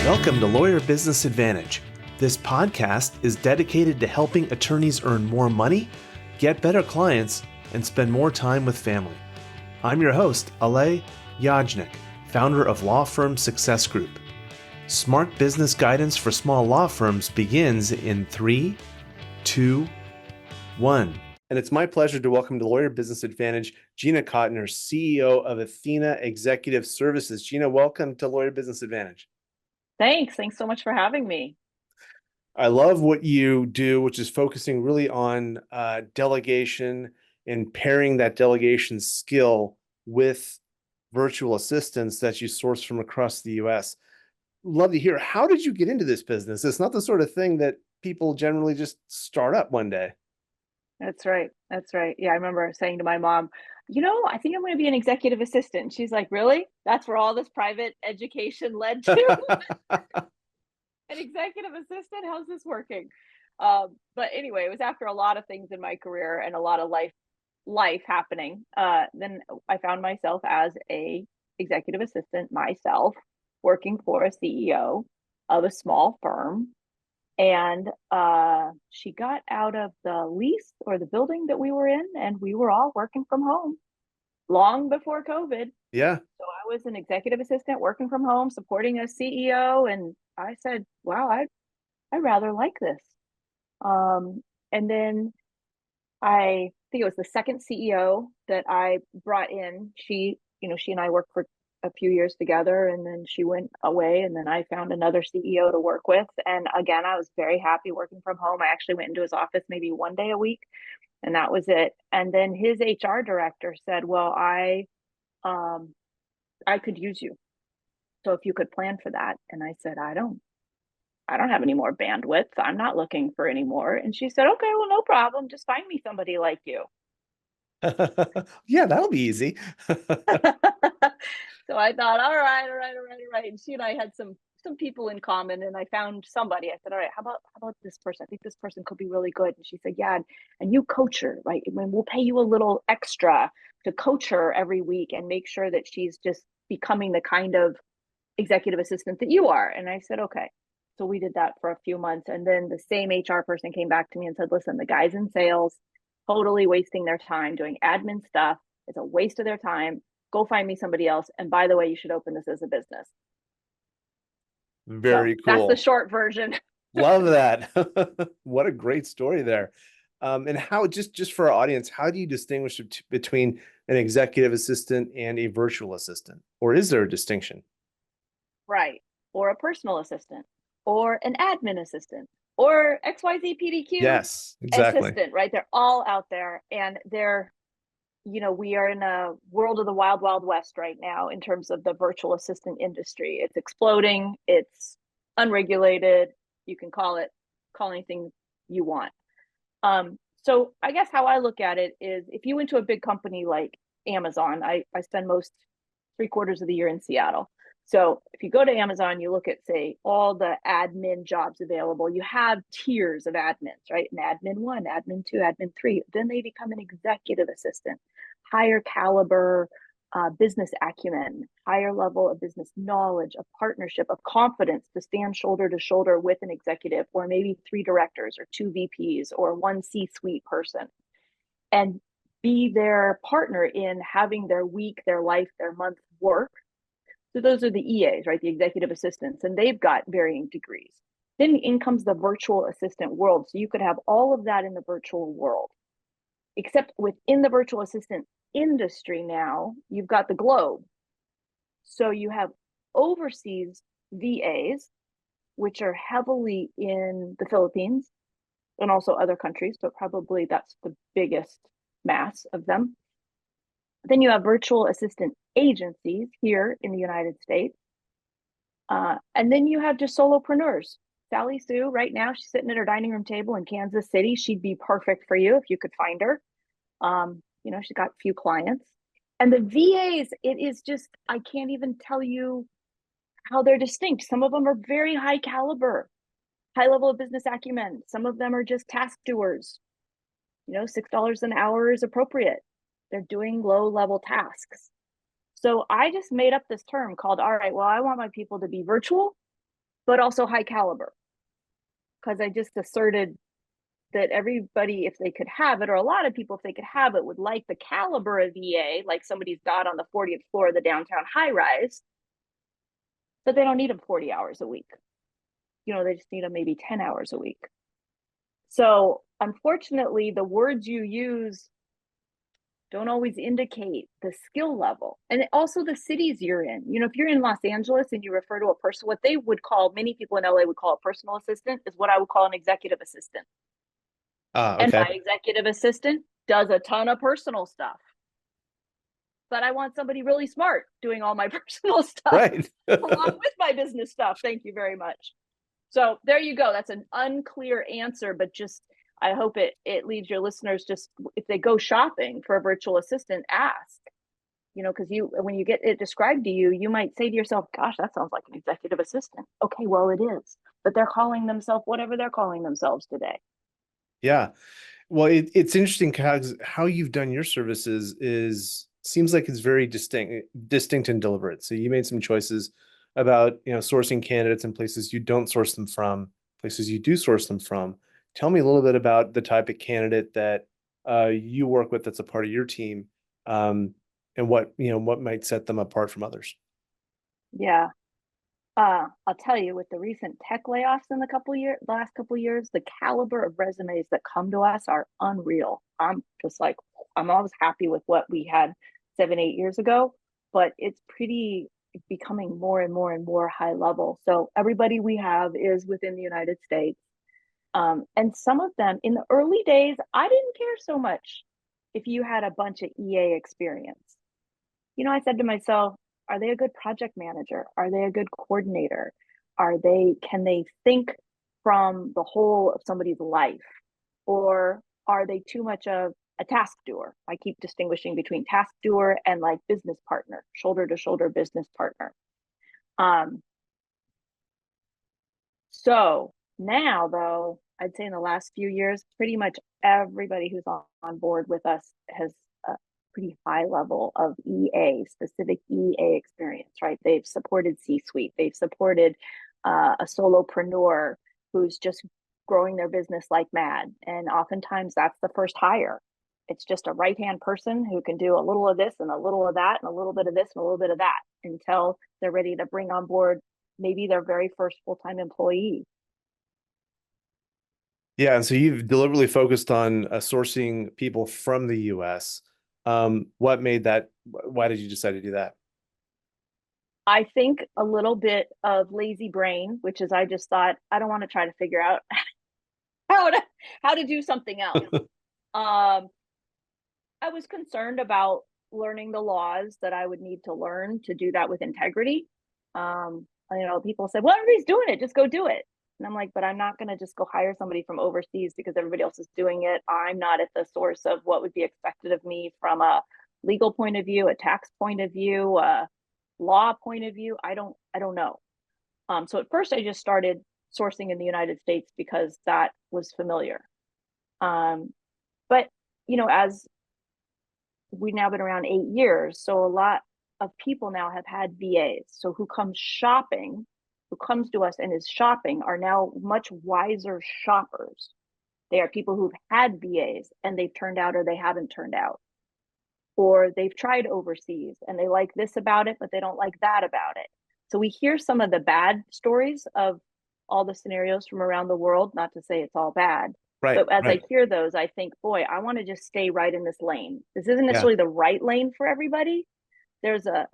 Welcome to Lawyer Business Advantage. This podcast is dedicated to helping attorneys earn more money, get better clients, and spend more time with family. I'm your host, Alay and Gina, founder of Law Firm Success Group. Smart business guidance for small law firms begins in 3, 2, 1. And it's my pleasure to welcome to Lawyer Business Advantage, Gina Cotner, CEO of Athena Executive Services. Gina, welcome to Lawyer Business Advantage. Thanks so much for having me. I love what you do, which is focusing really on delegation and pairing that delegation skill with virtual assistants that you source from across the US. Love to hear, how did you get into this business? It's not the sort of thing that people generally just start up one day. That's right. Yeah, I remember saying to my mom, I think I'm going to be an executive assistant. She's like, really? That's where all this private education led to? An executive assistant? How's this working? But anyway, it was after a lot of things in my career and a lot of life happening. Then I found myself as a executive assistant myself, working for a CEO of a small firm. And she got out of the lease or the building that we were in, and we were all working from home long before COVID. Yeah. So I was an executive assistant working from home, supporting a CEO. And I said, wow, I rather like this. And then I think it was the second CEO that I brought in. She and I worked for a few years together, and then she went away, and then I found another CEO to work with. And again, I was very happy working from home. I actually went into his office maybe one day a week, and that was it. And then his HR director said, well, I could use you. So if you could plan for that. And I said, I don't have any more bandwidth. I'm not looking for any more. And she said, okay, well, no problem. Just find me somebody like you. Yeah, that'll be easy. So I thought, all right. And she and I had some people in common, and I found somebody. I said, all right, how about this person? I think this person could be really good. And she said, yeah, and you coach her, right? And we'll pay you a little extra to coach her every week and make sure that she's just becoming the kind of executive assistant that you are. And I said, okay. So we did that for a few months, and then the same HR person came back to me and said, listen, the guys in sales totally wasting their time doing admin stuff. It's a waste of their time. Go find me somebody else. And by the way, you should open this as a business. Very So cool. that's the short version. Love that. What a great story there. And how, just for our audience, how do you distinguish between an executive assistant and a virtual assistant? Or is there a distinction? Right. Or a personal assistant, or an admin assistant, or XYZ PDQ Yes, exactly. assistant, right? They're all out there, and we are in a world of the wild, wild west right now in terms of the virtual assistant industry. It's exploding. It's unregulated. You can call anything you want. So I guess how I look at it is, if you went to a big company like Amazon, I spend most 3/4 of the year in Seattle. So if you go to Amazon, you look at, say, all the admin jobs available. You have tiers of admins, right? An admin 1, admin 2, admin 3. Then they become an executive assistant, higher caliber business acumen, higher level of business knowledge, of partnership, of confidence to stand shoulder to shoulder with an executive, or maybe 3 directors or 2 VPs or 1 C-suite person, and be their partner in having their week, their life, their month work. So those are the EAs, right? The executive assistants, and they've got varying degrees. Then in comes the virtual assistant world. So you could have all of that in the virtual world, except within the virtual assistant industry now, you've got the globe. So you have overseas VAs, which are heavily in the Philippines and also other countries, but probably that's the biggest mass of them. Then you have virtual assistant agencies here in the United States. And then you have just solopreneurs. Sally Sue, right now, she's sitting at her dining room table in Kansas City. She'd be perfect for you if you could find her. She's got a few clients. And the VAs, it is just, I can't even tell you how they're distinct. Some of them are very high caliber, high level of business acumen. Some of them are just task doers. $6 an hour is appropriate. They're doing low level tasks. So I just made up this term called, all right, well, I want my people to be virtual, but also high caliber. Because I just asserted that everybody, if they could have it, or a lot of people, if they could have it, would like the caliber of EA, like somebody's got on the 40th floor of the downtown high rise, but they don't need them 40 hours a week. They just need them maybe 10 hours a week. So unfortunately, the words you use don't always indicate the skill level. And also the cities you're in. If you're in Los Angeles and you refer to a person, what they would call, many people in LA would call a personal assistant, is what I would call an executive assistant. Ah, And okay. my executive assistant does a ton of personal stuff. But I want somebody really smart doing all my personal stuff Right. along with my business stuff. Thank you very much. So there you go. That's an unclear answer, but just I hope it leaves your listeners, just if they go shopping for a virtual assistant, ask. Because when you get it described to you, you might say to yourself, gosh, that sounds like an executive assistant. Okay, well, it is. But they're calling themselves whatever they're calling themselves today. Yeah. Well, it's interesting because how you've done your services is seems like it's very distinct and deliberate. So you made some choices about, sourcing candidates in places you don't source them from, places you do source them from. Tell me a little bit about the type of candidate that you work with that's a part of your team, and what might set them apart from others. Yeah. I'll tell you, with the recent tech layoffs in the last couple of years, the caliber of resumes that come to us are unreal. I'm just like, I'm always happy with what we had 7, 8 years ago, but it's becoming more and more and more high level. So everybody we have is within the United States. And some of them in the early days, I didn't care so much if you had a bunch of EA experience. I said to myself, are they a good project manager? Are they a good coordinator? Can they think from the whole of somebody's life? Or are they too much of a task doer? I keep distinguishing between task doer and like business partner, shoulder to shoulder business partner. Um, so now, though, I'd say in the last few years, pretty much everybody who's on board with us has a pretty high level of specific EA experience, right? They've supported C-suite, they've supported a solopreneur who's just growing their business like mad. And oftentimes that's the first hire. It's just a right-hand person who can do a little of this and a little of that and a little bit of this and a little bit of that until they're ready to bring on board maybe their very first full-time employee. Yeah, and so you've deliberately focused on sourcing people from the US. What made that? Why did you decide to do that? I think a little bit of lazy brain, which is I just thought I don't want to try to figure out how to how to do something else. Um, I was concerned about learning the laws that I would need to learn to do that with integrity. People said, "Well, everybody's doing it; just go do it." And I'm like, "But I'm not going to just go hire somebody from overseas because everybody else is doing it. I'm not at the source of what would be expected of me from a legal point of view, a tax point of view, a law point of view. I don't know." So at first, I just started sourcing in the United States because that was familiar. But as we've now been around 8 years, so a lot of people now have had VAs. So who comes to us and is shopping, are now much wiser shoppers. They are people who've had VAs and they've turned out or they haven't turned out, or they've tried overseas and they like this about it, but they don't like that about it. So we hear some of the bad stories of all the scenarios from around the world, not to say it's all bad. Right, But as I right. hear those, I think, boy, I want to just stay right in this lane. This isn't Yeah. necessarily the right lane for everybody. There's a,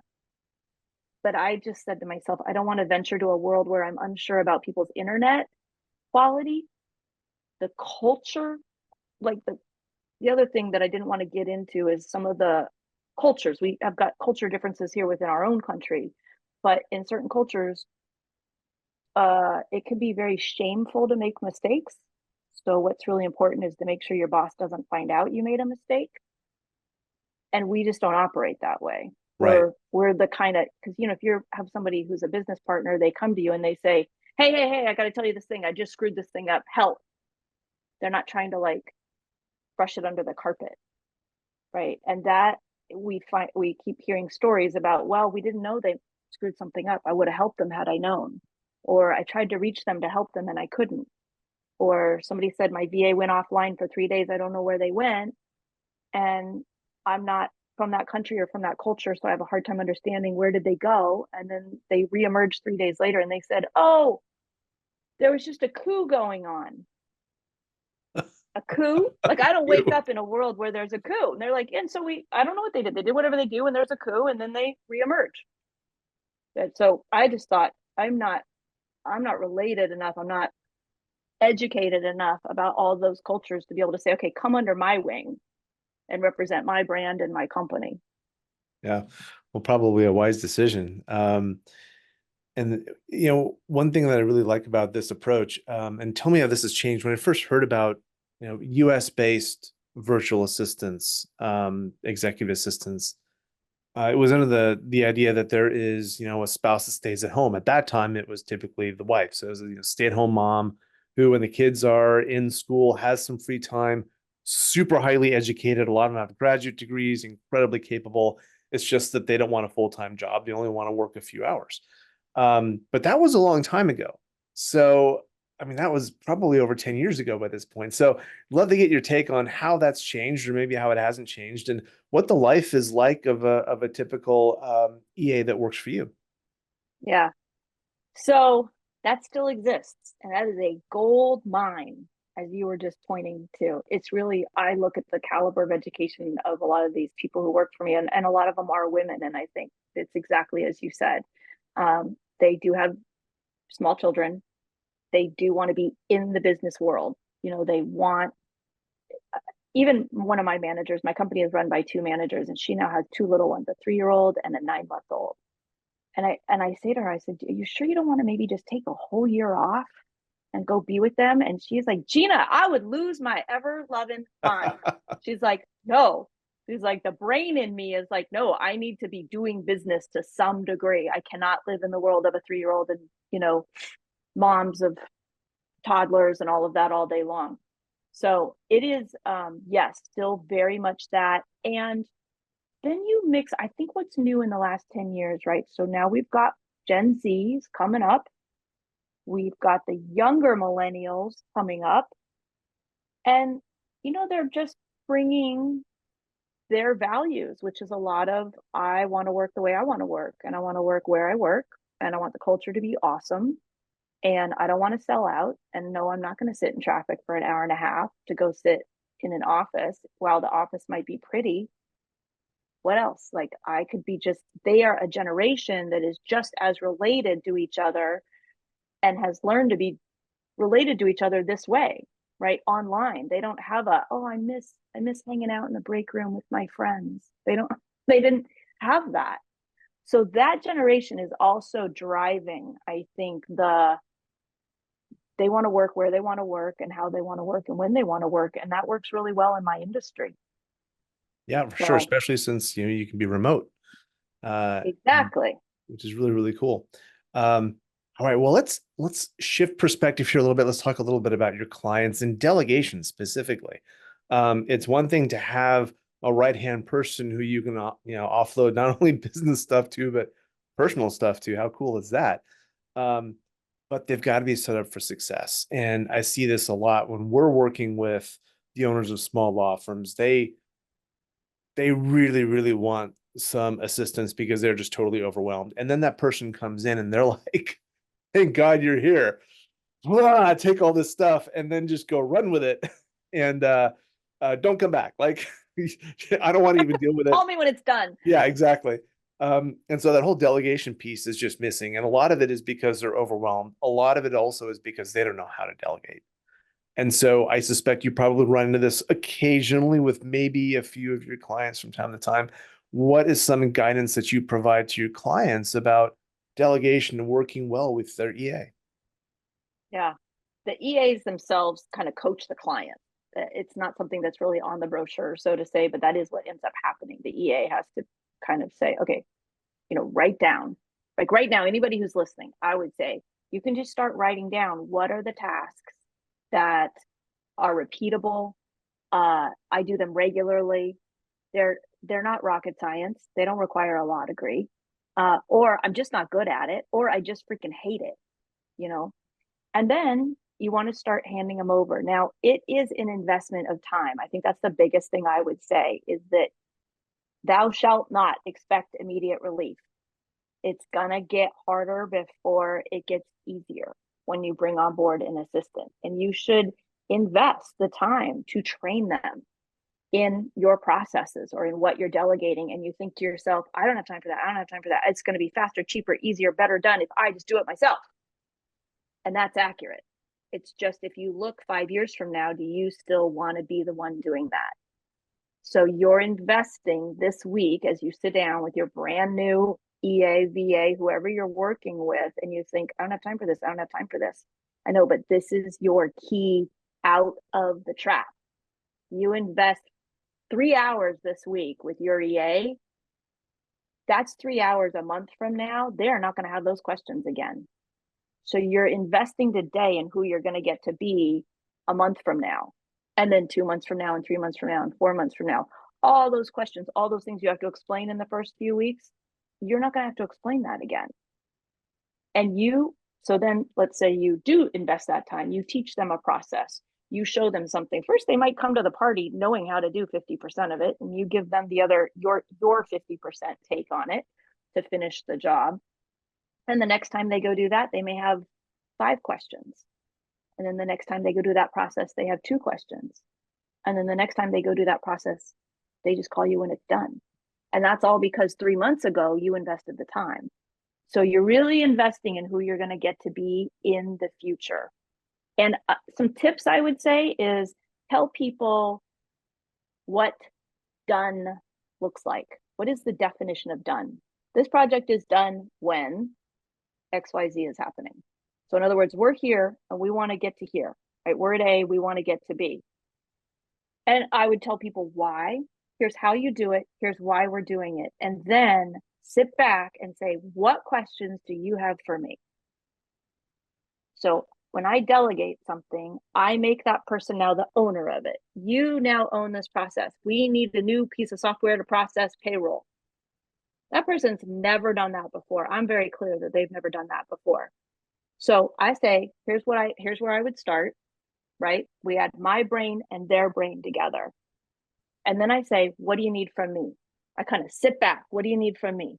but I just said to myself, I don't want to venture to a world where I'm unsure about people's internet quality, the culture. Like the other thing that I didn't want to get into is some of the cultures. We have got culture differences here within our own country, but in certain cultures, it can be very shameful to make mistakes. So what's really important is to make sure your boss doesn't find out you made a mistake. And we just don't operate that way. Right. We're the kind of, because if you have somebody who's a business partner, they come to you and they say, hey, I got to tell you this thing. I just screwed this thing up. Help. They're not trying to like brush it under the carpet, right? And that we keep hearing stories about, well, we didn't know they screwed something up. I would have helped them had I known. or I tried to reach them to help them and I couldn't, or somebody said my VA went offline for 3 days. I don't know where they went. And I'm not from that country or from that culture. So I have a hard time understanding where did they go. And then they reemerged 3 days later and they said, oh, there was just a coup going on. A coup? Like, I don't wake up in a world where there's a coup. And they're like, and so I don't know what they did. They did whatever they do and there's a coup and then they reemerge. And so I just thought, I'm not related enough. I'm not educated enough about all those cultures to be able to say, okay, come under my wing and represent my brand and my company. Yeah. Well, probably a wise decision. And one thing that I really like about this approach, and tell me how this has changed. When I first heard about, US based virtual assistants, executive assistants, it was under the idea that there is, a spouse that stays at home. At that time, it was typically the wife. So it was a stay-at-home mom who, when the kids are in school, has some free time, super highly educated. A lot of them have graduate degrees, incredibly capable. It's just that they don't want a full-time job. They only want to work a few hours. But that was a long time ago. So, I mean, that was probably over 10 years ago by this point. So, love to get your take on how that's changed, or maybe how it hasn't changed, and what the life is like of a typical EA that works for you. Yeah. So that still exists. And that is a gold mine, as you were just pointing to. It's really, I look at the caliber of education of a lot of these people who work for me, and a lot of them are women. And I think it's exactly as you said. They do have small children. They do want to be in the business world. They want, even one of my managers, my company is run by two managers, and she now has two little ones, a 3-year-old and a 9-month old. And I say to her, I said, are you sure you don't want to maybe just take a whole year off and go be with them? And she's like, Gina, I would lose my ever loving mind. She's like, no. She's like, the brain in me is like, no, I need to be doing business to some degree. I cannot live in the world of a 3-year-old and, moms of toddlers and all of that all day long. So it is, yes, still very much that. And then you mix, I think what's new in the last 10 years, right? So now we've got Gen Zs coming up. We've got the younger millennials coming up. And, they're just bringing their values, which is a lot of, I want to work the way I want to work, and I want to work where I work, and I want the culture to be awesome. And I don't want to sell out. And no, I'm not going to sit in traffic for an hour and a half to go sit in an office. While the office might be pretty, what else? Like, I could be just, they are a generation that is just as related to each other and has learned to be related to each other this way, right? Online. They don't have I miss hanging out in the break room with my friends. They didn't have that. So that generation is also driving, I think, they want to work where they want to work and how they want to work and when they want to work. And that works really well in my industry. Yeah, for sure, So especially since you can be remote, exactly. which is really, really cool. All right, well, let's shift perspective here a little bit. Let's talk a little bit about your clients and delegation specifically. It's one thing to have a right-hand person who you can offload not only business stuff to, but personal stuff to. How cool is that? But they've got to be set up for success. And I see this a lot when we're working with the owners of small law firms. They really, really want some assistance because they're just totally overwhelmed. And then that person comes in and they're like, thank God you're here. Blah, take all this stuff and then just go run with it. And don't come back. Like, I don't want to even deal with it. Call me when it's done. Yeah, exactly. And so that whole delegation piece is just missing. And a lot of it is because they're overwhelmed. A lot of it also is because they don't know how to delegate. And so I suspect you probably run into this occasionally with maybe a few of your clients from time to time. What is some guidance that you provide to your clients about delegation and working well with their EA? Yeah. The EAs themselves kind of coach the client. It's not something that's really on the brochure, so to say, but that is what ends up happening. The EA has to kind of say, okay, write down. Like right now, anybody who's listening, I would say you can just start writing down what are the tasks that are repeatable. I do them regularly. They're not rocket science. They don't require a law degree. Or I'm just not good at it, or I just freaking hate it. you know, and then you want to start handing them over. Now, it is an investment of time. I think that's the biggest thing I would say is that thou shalt not expect immediate relief. It's going to get harder before it gets easier when you bring on board an assistant. And you should invest the time to train them in your processes or in what you're delegating. And you think to yourself, I don't have time for that. I don't have time for that. It's going to be faster, cheaper, easier, better done if I just do it myself. And that's accurate. It's just if you look 5 years from now, do you still want to be the one doing that? So you're investing this week as you sit down with your brand new EA, VA, whoever you're working with, and you think, I don't have time for this. I don't have time for this. I know, but this is your key out of the trap. You invest 3 hours this week with your EA. That's 3 hours a month from now. They're not going to have those questions again. So you're investing today in who you're going to get to be a month from now, and then 2 months from now, and 3 months from now, and 4 months from now. All those questions, all those things you have to explain in the first few weeks, you're not going to have to explain that again. And so then let's say you do invest that time, you teach them a process, you show them something. First, they might come to the party knowing how to do 50% of it, and you give them the other, your 50% take on it to finish the job. And the next time they go do that, they may have 5 questions. And then the next time they go do that process, they have 2 questions. And then the next time they go do that process, they just call you when it's done. And that's all because 3 months ago, you invested the time. So you're really investing in who you're going to get to be in the future. And some tips I would say is tell people what done looks like. What is the definition of done? This project is done when XYZ is happening. So in other words, we're here and we want to get to here, right? We're at A, we want to get to B. And I would tell people why. Here's how you do it. Here's why we're doing it. And then sit back and say, what questions do you have for me? So when I delegate something, I make that person now the owner of it. You now own this process. We need a new piece of software to process payroll. That person's never done that before. I'm very clear that they've never done that before. So I say, here's where I would start, right? We add my brain and their brain together. And then I say, what do you need from me? I kind of sit back. What do you need from me?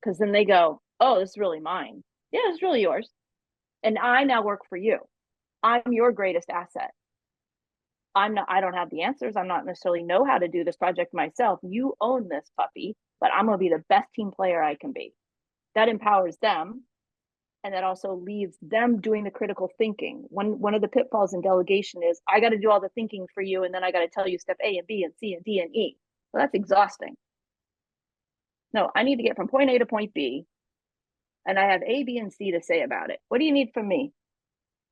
Because then they go, oh, this is really mine. Yeah, it's really yours. And I now work for you. I'm your greatest asset. I don't have the answers. I'm not necessarily know how to do this project myself. You own this puppy, but I'm going to be the best team player I can be. That empowers them. And that also leaves them doing the critical thinking. One of the pitfalls in delegation is I got to do all the thinking for you, and then I got to tell you step A and B and C and D and E. Well, that's exhausting. No, I need to get from point A to point B, and I have A, B, and C to say about it. What do you need from me?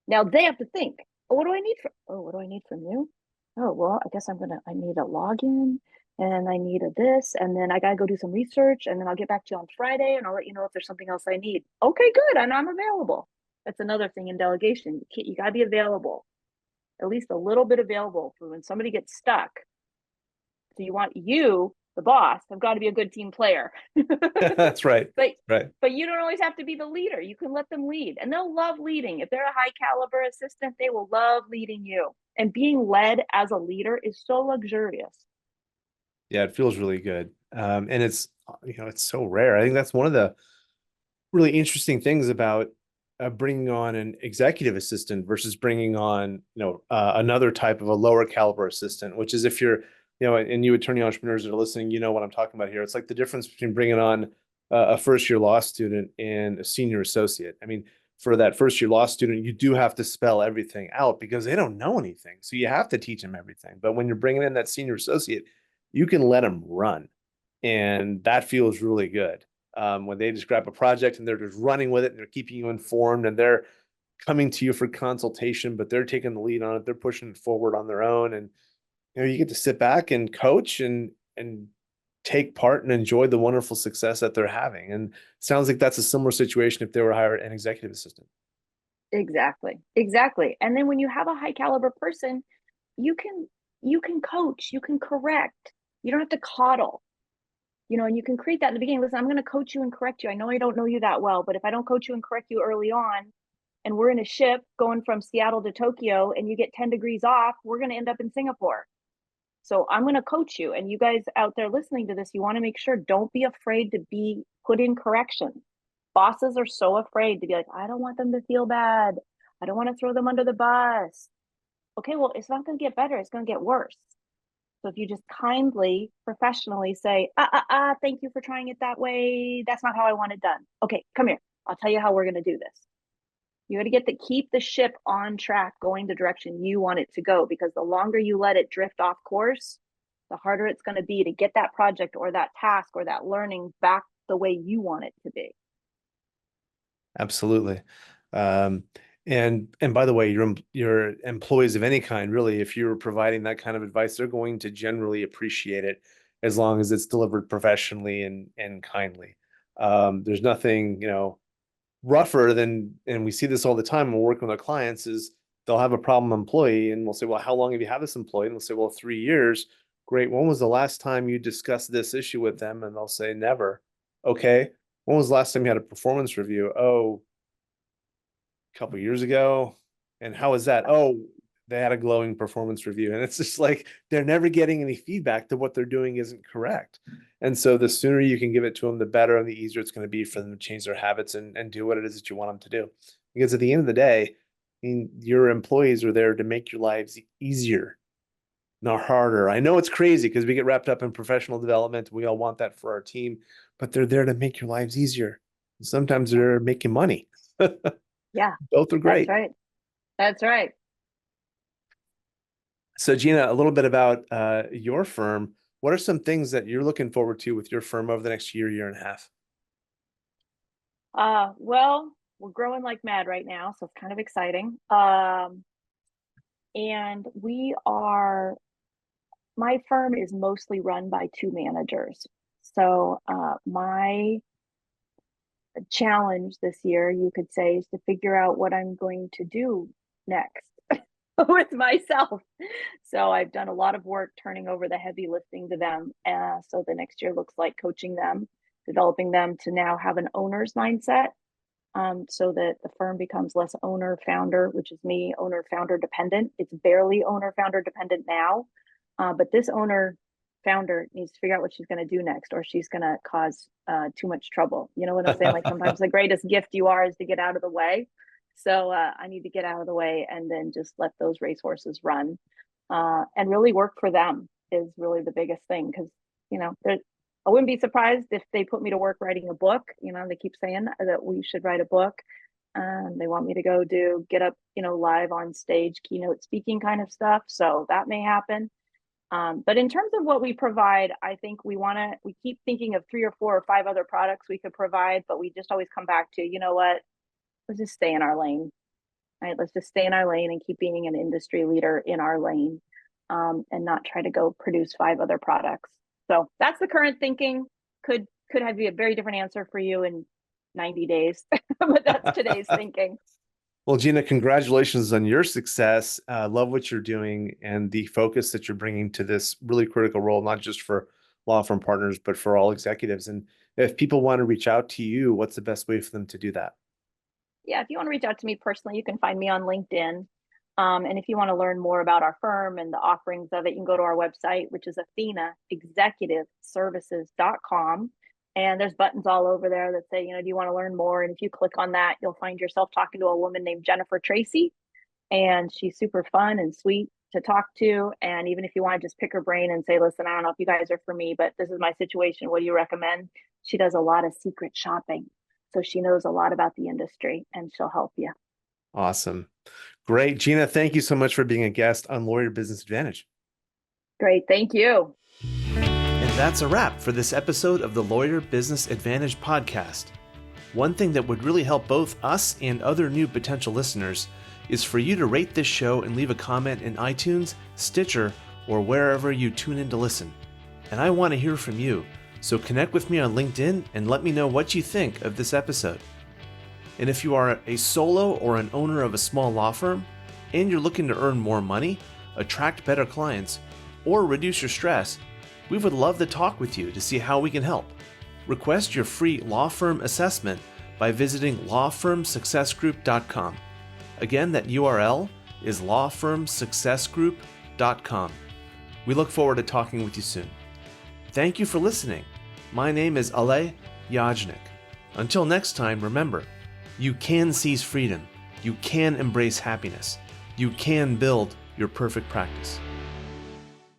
Now they have to think. Oh, what do I need from you? Oh, well, I guess I need a login, and I need a this, and then I got to go do some research, and then I'll get back to you on Friday, and I'll let you know if there's something else I need. Okay, good, and I'm available. That's another thing in delegation. You got to be available, at least a little bit available for when somebody gets stuck. So you want the boss, have got to be a good team player. That's right. But you don't always have to be the leader. You can let them lead, and they'll love leading. If they're a high caliber assistant, they will love leading you. And being led as a leader is so luxurious. Yeah, it feels really good. And it's, it's so rare. I think that's one of the really interesting things about bringing on an executive assistant versus bringing on, another type of a lower caliber assistant, which is if you're, and you attorney entrepreneurs that are listening, you know what I'm talking about here. It's like the difference between bringing on a first year law student and a senior associate. I mean, for that first year law student, you do have to spell everything out because they don't know anything. So you have to teach them everything. But when you're bringing in that senior associate, you can let them run. And that feels really good. When they just grab a project and they're just running with it and they're keeping you informed and they're coming to you for consultation, but they're taking the lead on it. They're pushing it forward on their own. And, you get to sit back and coach and take part and enjoy the wonderful success that they're having. And it sounds like that's a similar situation if they were hired an executive assistant. Exactly. And then when you have a high caliber person, you can coach, you can correct. You don't have to coddle. And you can create that in the beginning. Listen, I'm going to coach you and correct you. I know I don't know you that well, but if I don't coach you and correct you early on, and we're in a ship going from Seattle to Tokyo and you get 10 degrees off, we're going to end up in Singapore. So I'm going to coach you. And you guys out there listening to this, you want to make sure, don't be afraid to be put in correction. Bosses are so afraid to be like, I don't want them to feel bad. I don't want to throw them under the bus. Okay, well, it's not going to get better. It's going to get worse. So if you just kindly, professionally say, thank you for trying it that way. That's not how I want it done. Okay, come here. I'll tell you how we're going to do this. You got to keep the ship on track, going the direction you want it to go, because the longer you let it drift off course, the harder it's going to be to get that project or that task or that learning back the way you want it to be. Absolutely. And by the way, your employees of any kind, really, if you're providing that kind of advice, they're going to generally appreciate it as long as it's delivered professionally and kindly. There's nothing, rougher than, and we see this all the time when we're working with our clients, is they'll have a problem employee and we'll say, well, how long have you had this employee? And they'll say, well, 3 years. Great. When was the last time you discussed this issue with them? And they'll say, never. Okay. When was the last time you had a performance review? Oh, a couple of years ago. And how was that? Oh, they had a glowing performance review. And it's just like, they're never getting any feedback that what they're doing isn't correct. And so the sooner you can give it to them, the better and the easier it's going to be for them to change their habits and do what it is that you want them to do. Because at the end of the day, your employees are there to make your lives easier, not harder. I know it's crazy because we get wrapped up in professional development. We all want that for our team, but they're there to make your lives easier. Sometimes they're making money. Yeah. Both are great. That's right. That's right. So Gina, a little bit about your firm. What are some things that you're looking forward to with your firm over the next year and a half? Well, we're growing like mad right now, so it's kind of exciting. And my firm is mostly run by 2 managers. So my challenge this year, you could say, is to figure out what I'm going to do next with myself. So I've done a lot of work turning over the heavy lifting to them. So the next year looks like coaching them, developing them to now have an owner's mindset, so that the firm becomes less owner founder, which is me, owner founder dependent. It's barely owner founder dependent now, but this owner founder needs to figure out what she's going to do next, or she's going to cause too much trouble. You know what I'm saying? Like, sometimes the greatest gift you are is to get out of the way. So I need to get out of the way and then just let those racehorses run, and really work for them is really the biggest thing. Because, I wouldn't be surprised if they put me to work writing a book. They keep saying that we should write a book. They want me to go get up, live on stage, keynote speaking kind of stuff. So that may happen. But in terms of what we provide, I think we keep thinking of 3 or 4 or 5 other products we could provide, but we just always come back to, you know what, let's just stay in our lane, right? Let's just stay in our lane and keep being an industry leader in our lane, and not try to go produce 5 other products. So that's the current thinking. Could have be a very different answer for you in 90 days, but that's today's thinking. Well, Gina, congratulations on your success. Love what you're doing and the focus that you're bringing to this really critical role, not just for law firm partners, but for all executives. And if people want to reach out to you, what's the best way for them to do that? Yeah, if you want to reach out to me personally, you can find me on LinkedIn. And if you want to learn more about our firm and the offerings of it, you can go to our website, which is athenaexecutiveservices.com. And there's buttons all over there that say, do you want to learn more? And if you click on that, you'll find yourself talking to a woman named Jennifer Tracy. And she's super fun and sweet to talk to. And even if you want to just pick her brain and say, listen, I don't know if you guys are for me, but this is my situation, what do you recommend? She does a lot of secret shopping. So she knows a lot about the industry and she'll help you. Awesome. Great. Gina, thank you so much for being a guest on Lawyer Business Advantage. Great. Thank you. And that's a wrap for this episode of the Lawyer Business Advantage podcast. One thing that would really help both us and other new potential listeners is for you to rate this show and leave a comment in iTunes, Stitcher, or wherever you tune in to listen. And I want to hear from you, so connect with me on LinkedIn and let me know what you think of this episode. And if you are a solo or an owner of a small law firm and you're looking to earn more money, attract better clients, or reduce your stress, we would love to talk with you to see how we can help. Request your free law firm assessment by visiting lawfirmsuccessgroup.com. Again, that URL is lawfirmsuccessgroup.com. We look forward to talking with you soon. Thank you for listening. My name is Alay and Until next time, remember, you can seize freedom. You can embrace happiness. You can build your perfect practice.